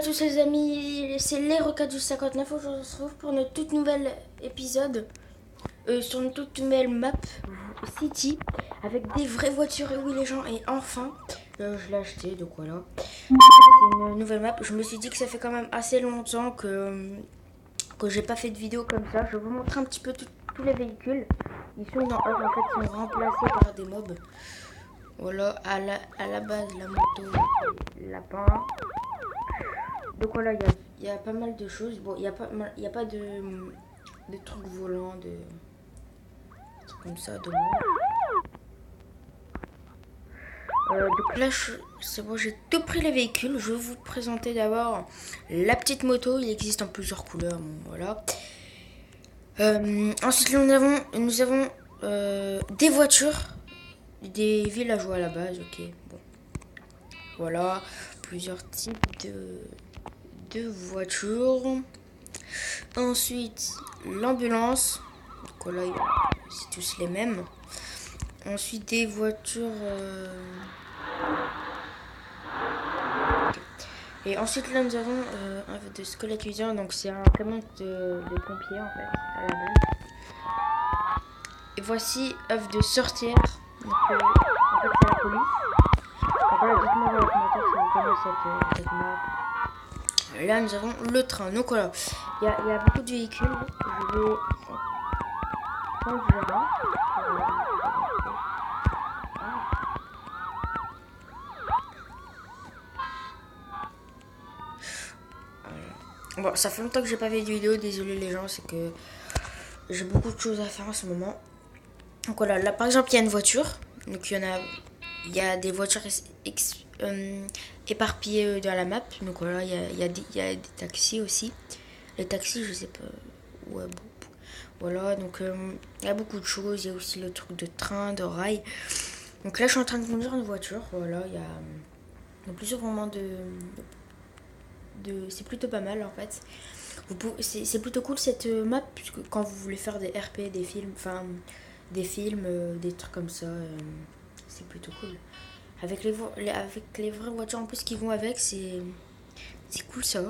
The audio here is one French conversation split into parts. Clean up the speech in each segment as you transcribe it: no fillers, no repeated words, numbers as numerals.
tous les amis, c'est les Requins du 59. Aujourd'hui on se retrouve pour notre toute nouvel épisode sur une toute nouvelle map City avec des vraies voitures. Et oui les gens, et enfin je l'ai acheté, donc voilà. C'est une nouvelle map. Je me suis dit que ça fait quand même assez longtemps que j'ai pas fait de vidéo comme ça. Je vais vous montrer un petit peu tous les véhicules. Ils sont dans Hub, en fait, ils sont remplacés par des mobs. Voilà, à la base la moto lapin. Donc voilà, il y a pas mal de choses. Bon, il y a pas de trucs volants, de trucs comme ça, de donc là, c'est bon, j'ai tout pris les véhicules. Je vais vous présenter d'abord la petite moto. Il existe en plusieurs couleurs, bon, voilà. Ensuite, nous avons des voitures, des villageois à la base, ok. Bon, voilà, plusieurs types de voitures. Ensuite, l'ambulance. Donc là, c'est tous les mêmes. Ensuite, des voitures. Et ensuite, là, nous avons un de squelette user. Donc, c'est un camion de pompiers, en fait, à la base. Et voici œuvre de sorcière. Donc, en fait, c'est la police. Donc, voilà, dites-moi dans les commentaires si vous connaissez cette map. Là, nous avons le train. Donc, voilà, il y a beaucoup de véhicules. Je vais conduire un. Bon, ça fait longtemps que j'ai pas fait de vidéo, désolé les gens, c'est que j'ai beaucoup de choses à faire en ce moment. Donc voilà, là par exemple il y a une voiture, donc il y a des voitures éparpillées dans la map, donc voilà, il y a des taxis aussi. Les taxis, je sais pas, ouais, bon, voilà, donc il y a beaucoup de choses, il y a aussi le truc de train, de rail. Donc là je suis en train de conduire une voiture, voilà, il y a plusieurs moments c'est plutôt pas mal en fait. C'est plutôt cool cette map, puisque quand vous voulez faire des RP, des films, des trucs comme ça, c'est plutôt cool. Avec les vraies voitures en plus qui vont avec, c'est cool ça.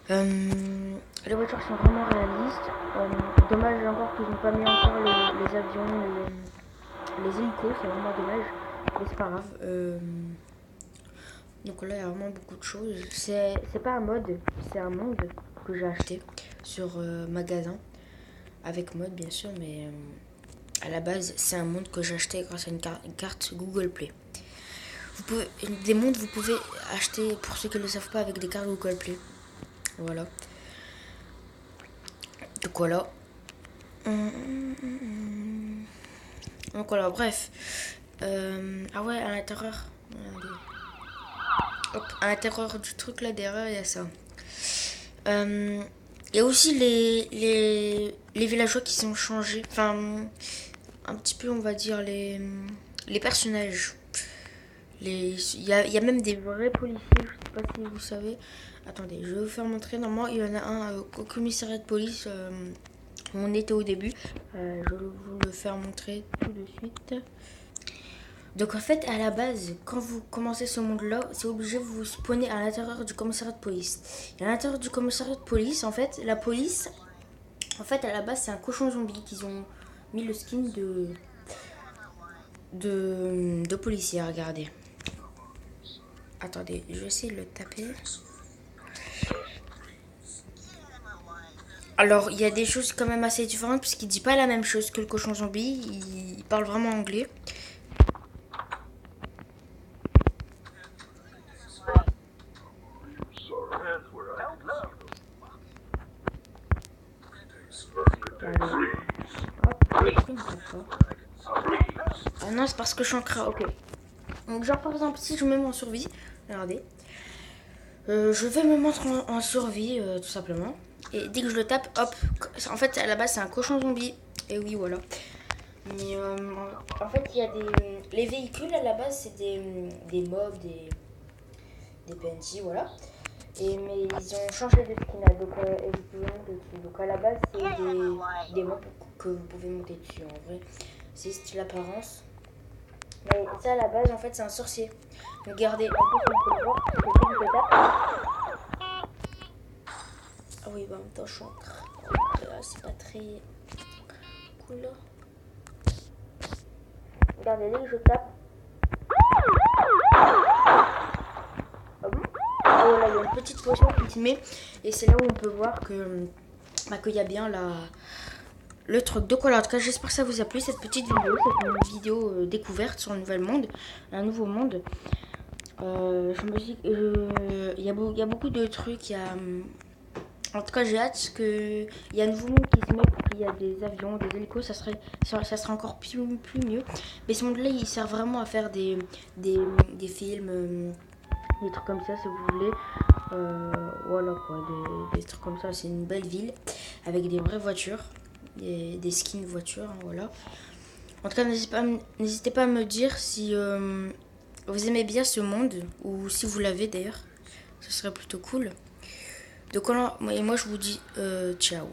Les voitures sont vraiment réalistes. Dommage encore qu'ils n'ont pas mis encore les avions, les hélicos, c'est vraiment dommage. Mais c'est pas grave. Donc là, il y a vraiment beaucoup de choses. C'est pas un mode, c'est un monde que j'ai acheté sur magasin. Avec mode, bien sûr, mais à la base, c'est un monde que j'ai acheté grâce à une carte Google Play. Des mondes, vous pouvez acheter, pour ceux qui ne le savent pas, avec des cartes Google Play. Voilà. Donc voilà. Donc voilà, bref. Ah ouais, à l'intérieur. Hop, à l'intérieur du truc là derrière, il y a ça. Il y a aussi les villageois qui sont changés. Enfin, un petit peu, on va dire, les personnages. Il y a même des vrais policiers, je sais pas si vous savez. Attendez, je vais vous faire montrer. Normalement, il y en a un au commissariat de police où on était au début. Je vais vous le faire montrer tout de suite. Donc en fait, à la base, quand vous commencez ce monde-là, c'est obligé de vous spawner à l'intérieur du commissariat de police. Et à l'intérieur du commissariat de police, en fait, la police, en fait, à la base, c'est un cochon zombie qu'ils ont mis le skin de policier. Regardez. Attendez, je vais essayer de le taper. Alors, il y a des choses quand même assez différentes puisqu'il dit pas la même chose que le cochon zombie. Il parle vraiment anglais. Ah non, c'est parce que je suis en créa, ok. Donc genre par exemple, si je me mets en survie, regardez. Je vais me mettre en survie, tout simplement. Et dès que je le tape, hop. En fait, à la base, c'est un cochon zombie. Et oui, voilà. Mais en fait, il y a les véhicules, à la base, c'est des mobs, des PNJ, voilà. Mais ils ont changé de skin, là, donc et vous pouvez monter dessus. Donc à la base, c'est des mobs que vous pouvez monter dessus. En vrai, c'est style apparence. Mais ça, à la base, en fait, c'est un sorcier. Regardez, en plus, on peut le voir, parce que dès que je le tape, même temps je suis en train. C'est pas très cool là. Regardez, dès que je tape. Ah bon? Oh là, il y a une petite potion qui se met. Et c'est là où on peut voir que qu'il y a bien le truc. Donc voilà, en tout cas, j'espère que ça vous a plu cette petite vidéo. C'est une vidéo découverte sur un nouveau monde. Un nouveau monde. Je me dis il y a beaucoup de trucs. En tout cas, j'ai hâte qu'il y a un nouveau monde qui se met pour qu'il y a des avions, des hélicos, ça serait encore plus mieux. Mais ce monde-là, il sert vraiment à faire des films, des trucs comme ça, si vous voulez. Voilà quoi, des trucs comme ça. C'est une belle ville avec des vraies voitures, des skins voitures, hein, voilà. En tout cas, n'hésitez pas à me dire si vous aimez bien ce monde ou si vous l'avez d'ailleurs. Ce serait plutôt cool. Donc voilà, et moi je vous dis ciao.